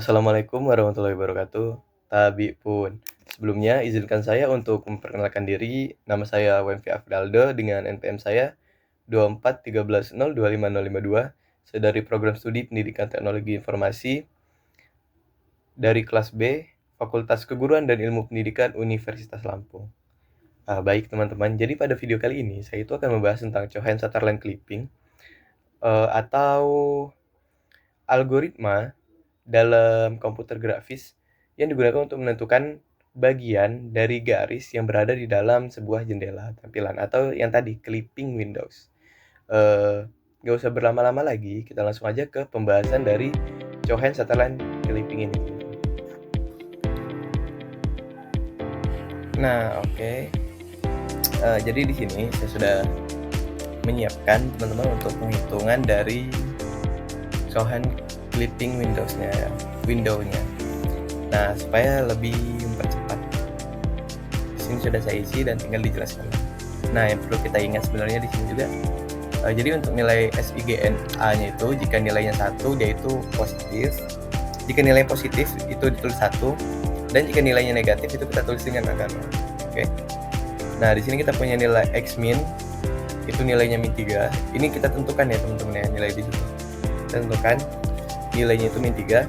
Assalamualaikum warahmatullahi wabarakatuh. Tabi pun. Sebelumnya izinkan saya untuk memperkenalkan diri. Nama saya Wemfi Afdaldo dengan NPM saya 2413025052. Saya dari program studi Pendidikan Teknologi Informasi dari kelas B, Fakultas Keguruan dan Ilmu Pendidikan Universitas Lampung. Baik teman-teman, jadi pada video kali ini saya itu akan membahas tentang Cohen Sutherland Clipping atau algoritma dalam komputer grafis yang digunakan untuk menentukan bagian dari garis yang berada di dalam sebuah jendela tampilan atau yang tadi clipping windows. Gak usah berlama-lama lagi, kita langsung aja ke pembahasan dari Cohen Sutherland Clipping ini. Nah, oke. Jadi di sini saya sudah menyiapkan teman-teman untuk penghitungan dari Cohen Clipping windownya. Nah, supaya lebih mempercepat, di sini sudah saya isi dan tinggal dijelaskan. Nah, yang perlu kita ingat sebenarnya di sini juga, jadi untuk nilai SIGNA-nya itu jika nilainya 1 dia itu positif. Jika nilai positif itu ditulis 1 dan jika nilainya negatif itu kita tulis dengan angka 0. Oke. Nah, di sini kita punya nilai X min itu nilainya min 3. Ini kita tentukan ya teman-teman ya, nilai di sini. Kita tentukan nilainya itu min 3.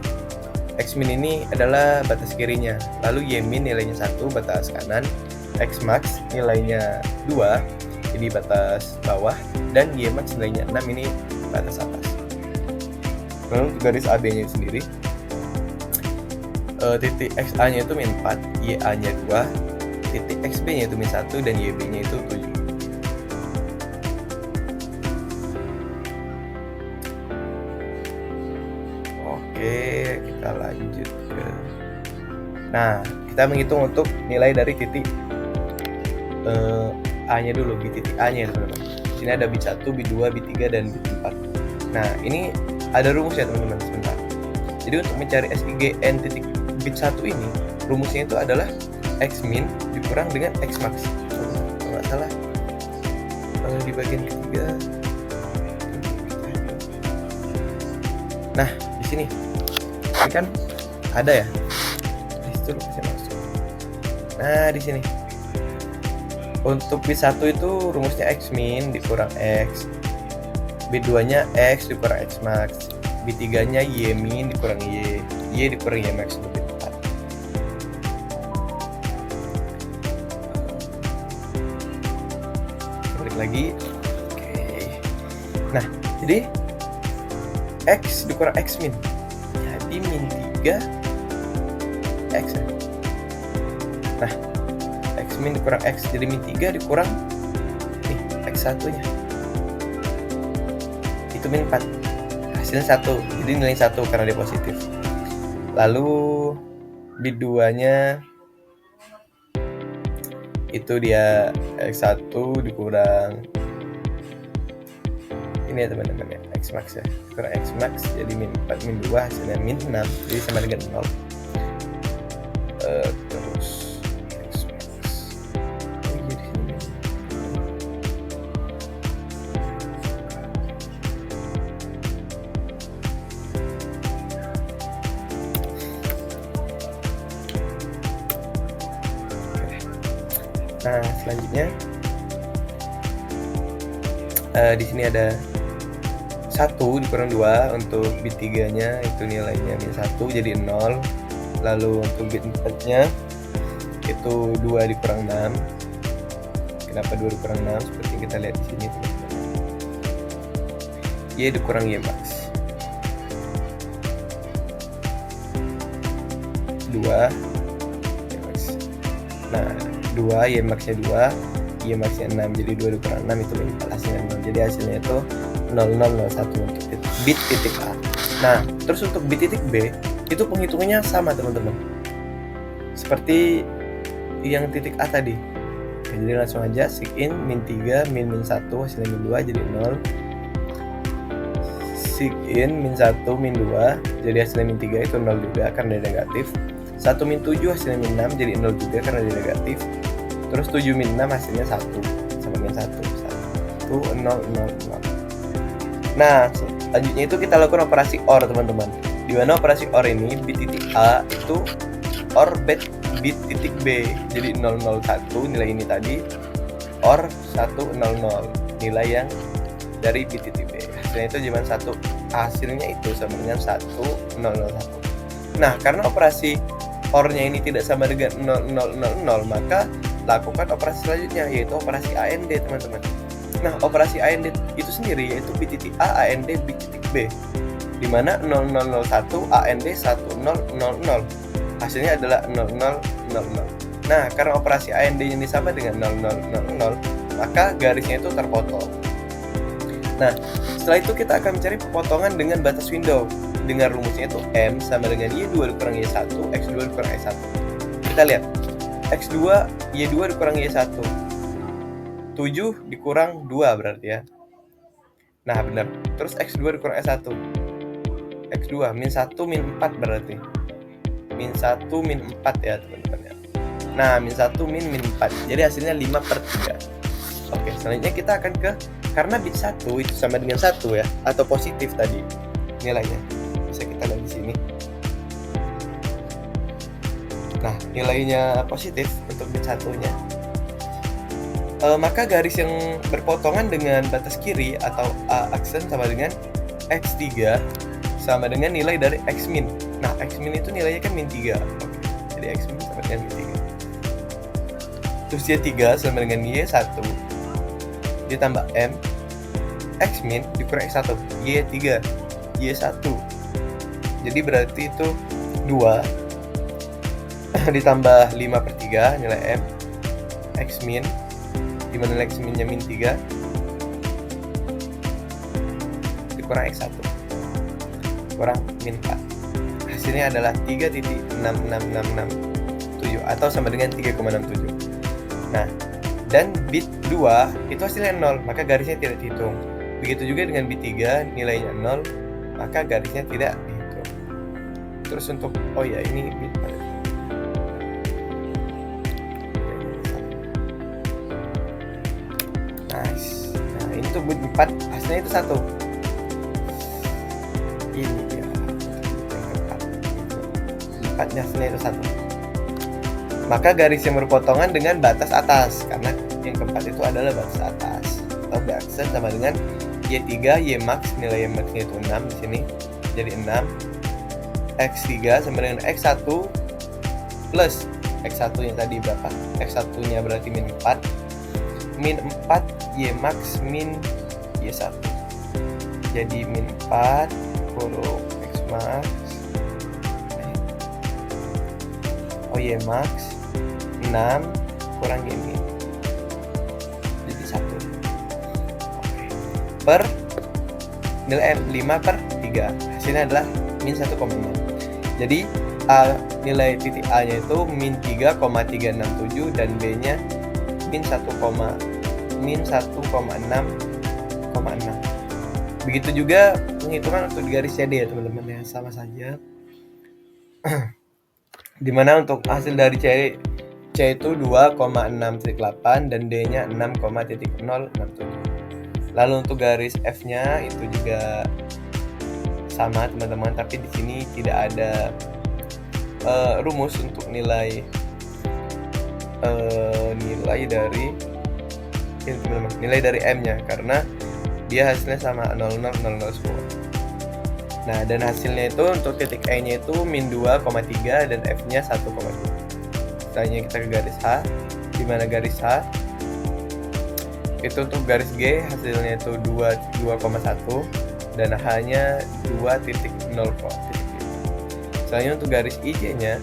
X min ini adalah batas kirinya. Lalu Y min nilainya 1, batas kanan. X max nilainya 2, jadi batas bawah. Dan Y max nilainya 6, ini batas atas. Lalu untuk garis AB-nya sendiri, titik XA-nya itu min 4, YA-nya 2, titik XB-nya itu min 1, dan YB-nya itu 7. Oke, kita lanjut ke. Nah, kita menghitung untuk nilai dari titik A-nya dulu, bit titik A-nya teman-teman. Di sini ada bit 1, bit 2, bit 3, dan bit 4. Nah, ini ada rumusnya teman-teman sebentar. Jadi untuk mencari SIGN titik bit 1 ini, rumusnya itu adalah X min dikurang dengan X max. Kalau nggak salah, di bagian ketiga. Nah, di sini kan ada ya, itu bisa masuk. Nah, di sini untuk bit 1 itu rumusnya X min dikurang X, bit 2 nya X dikurang X max, bit 3 nya Y min dikurang Y dikurang Y max untuk bit 4. Balik lagi. Oke. Nah, jadi X dikurang X min, jadi min 3 X. Nah, X min dikurang X, jadi min 3 dikurang nih X1 nya itu min 4, hasilnya 1, jadi nilai 1 karena dia positif. Lalu bit 2 nya itu dia X1 dikurang ini ya teman-teman ya, X max ya, kurang X max, jadi min 4 min 2 hasilnya min 6, jadi sama dengan 0. Terus X max Nah, selanjutnya di sini ada 1 dikurang 2, untuk bit 3 nya itu nilainya min 1 jadi 0. Lalu untuk bit 4 nya itu 2 dikurang 6. Kenapa 2 dikurang 6? Seperti yang kita lihat di sini teman-teman. Y dikurang Y max 2 Y max. Nah, 2 Y max nya 2, Y max nya 6, jadi 2 dikurang 6 itu min 4, hasilnya 0. Jadi hasilnya itu 0001 untuk bit titik A. Nah, terus untuk bit titik B itu penghitungannya sama teman-teman, seperti yang titik A tadi. Oke, jadi langsung aja sigin min 3 min 1 hasilnya min 2 jadi 0. Sigin min 1 min 2 jadi hasilnya min 3 itu 0 juga karena dia negatif. 1 min 7 hasilnya min 6 jadi 0 juga karena dia negatif. Terus 7 min 6 hasilnya 1 sama min 1 1 0 0 0. Nah, selanjutnya itu kita lakukan operasi OR teman-teman. Di mana operasi OR ini bit titik A itu OR bit titik B. Jadi 001 nilai ini tadi OR 100 nilai yang dari bit titik B. Hasilnya itu cuma 1. Hasilnya itu sama dengan 1001. Nah, karena operasi OR-nya ini tidak sama dengan 0000, maka lakukan operasi selanjutnya, yaitu operasi AND, teman-teman. Nah, operasi AND itu sendiri yaitu bit titik A AND bit titik B, di mana 0001 AND 1000. Hasilnya adalah 0000. Nah, karena operasi AND-nya ini sama dengan 0000, maka garisnya itu terpotong. Nah, setelah itu kita akan mencari pepotongan dengan batas window. Dengan rumusnya itu M sama dengan Y2 dikurang Y1, X2 dikurang Y1. Kita lihat, X2, Y2 dikurang Y1. 7 dikurang 2 berarti ya. Nah, benar. Terus X2 dikurang Y1. X2, min 1, min 4 berarti. Min 1, min 4 ya, teman-teman ya. Nah, min 1, min 4. Jadi hasilnya 5/3. Oke, selanjutnya kita akan ke, karena bit 1 itu sama dengan 1 ya, atau positif tadi nilainya. Bisa kita lihat di sini. Nah, nilainya positif untuk bit 1-nya. Maka garis yang berpotongan dengan batas kiri atau aksen sama dengan X3 sama dengan nilai dari X min. Nah, X min itu nilainya kan min 3. Oke, jadi X min sama dengan min 3. Terus Y3 sama dengan Y1 ditambah M. X min dikurang X1, Y3, Y1. Jadi berarti itu 2 ditambah 5/3 nilai M. X min, dimana nilai X minnya min 3 dikurang X1 kurang min 4. Hasilnya adalah 3.6667 atau sama dengan 3,67. Nah, dan bit 2 itu hasilnya 0, maka garisnya tidak dihitung. Begitu juga dengan bit 3, nilainya 0, maka garisnya tidak dihitung. Terus untuk, oh ya, ini bit 4. Nice. Nah, ini tuh bit 4, hasilnya itu 1. Ini dia. Empatnya hasilnya itu 1. Maka garis yang berpotongan dengan batas atas, karena yang keempat itu adalah batas atas. Atau B-aksen sama dengan Y3, Y max, nilai Y max-nya itu 6 di sini. Jadi 6. X3 sama dengan X1 plus X1-nya tadi berapa? X1-nya berarti min 4. Min 4 Y max min Y1. Jadi min 4 kurung X max. Oh, Y max 6 kurang Y min. Jadi 1. Oke. Per nilai M 5/3. Hasilnya adalah min 1,6. Jadi nilai titik A-nya itu min 3,367 dan B-nya min 1,6,6. Begitu juga penghitungan untuk di garis CD ya, teman-teman ya, sama saja. Dimana untuk hasil dari C itu 2,6,8 dan D-nya 6,067. Lalu untuk garis F-nya itu juga sama, teman-teman, tapi di sini tidak ada rumus untuk nilai dari ini, teman-teman, nilai dari M-nya, karena dia hasilnya sama 0000 semua. Nah, dan hasilnya itu untuk titik E-nya itu min 2,3 dan F-nya 1,2. Selanjutnya kita ke garis H, di mana garis H itu untuk garis G hasilnya itu 2,1 dan H-nya 2.0. Selanjutnya untuk garis IJ-nya,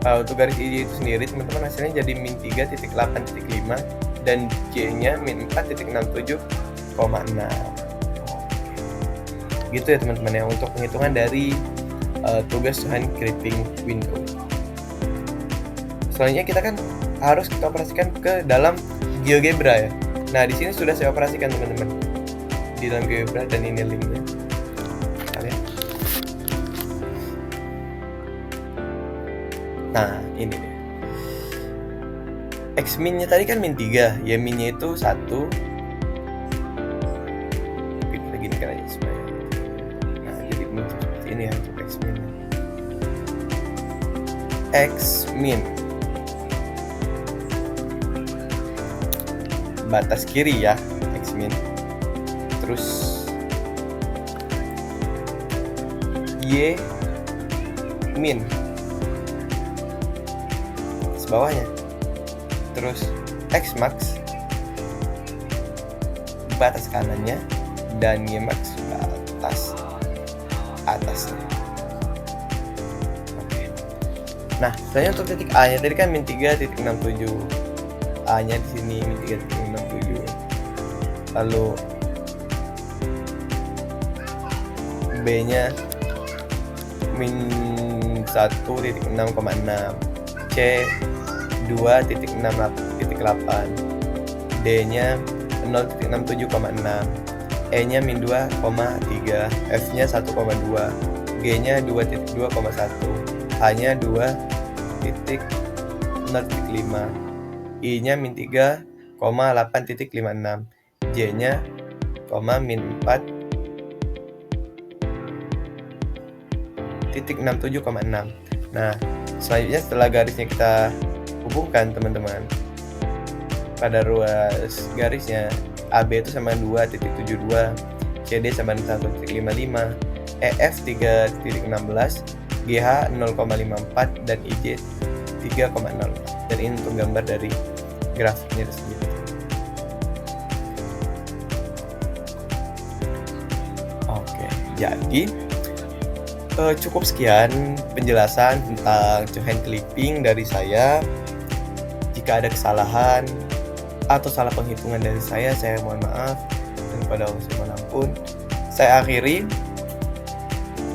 untuk garis IJ itu sendiri, teman-teman, hasilnya jadi min 3.8.5 dan J-nya min 4.67,6. Gitu ya, teman-teman ya, untuk penghitungan dari tugas hand clipping window. Selanjutnya kita kan harus kita operasikan ke dalam GeoGebra ya. Nah, di sini sudah saya operasikan, teman-teman, di dalam GeoGebra, dan ini linknya. Kalian. Nah, ini deh. X min-nya tadi kan min 3, Y min-nya itu 1. Kita gini kan aja supaya. Nah, jadi seperti ini ya untuk X min. Batas kiri ya, X min. Terus Y min. Sebawahnya. Terus X max batas kanannya dan Y max batas atasnya. Oke. Nah, selanjutnya untuk titik A-nya tadi kan min 3.67. A-nya di sini min 3.67. Lalu B-nya min 1.6,6. C 2.68. D-nya 0.67,6. E-nya min 2,3. F-nya 1,2. G-nya 2.2,1. H-nya 2.0.5. I-nya min 3,8.56. J-nya min 4.67,6. Nah, selanjutnya setelah garisnya kita hubungkan teman-teman, pada ruas garisnya AB itu sama 2.72, CD sama 1.55, EF 3.16, GH 0,54 dan IJ 3,0. Dan ini untuk gambar dari grafiknya tersebut. Oke, jadi cukup sekian penjelasan tentang joint clipping dari saya. Jika ada kesalahan atau salah penghitungan dari saya mohon maaf, dan pada Allah pun saya akhiri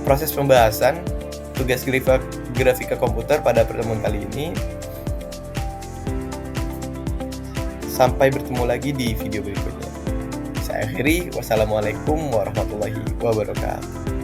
proses pembahasan tugas grafika komputer pada pertemuan kali ini. Sampai bertemu lagi di video berikutnya. Saya akhiri, wassalamualaikum warahmatullahi wabarakatuh.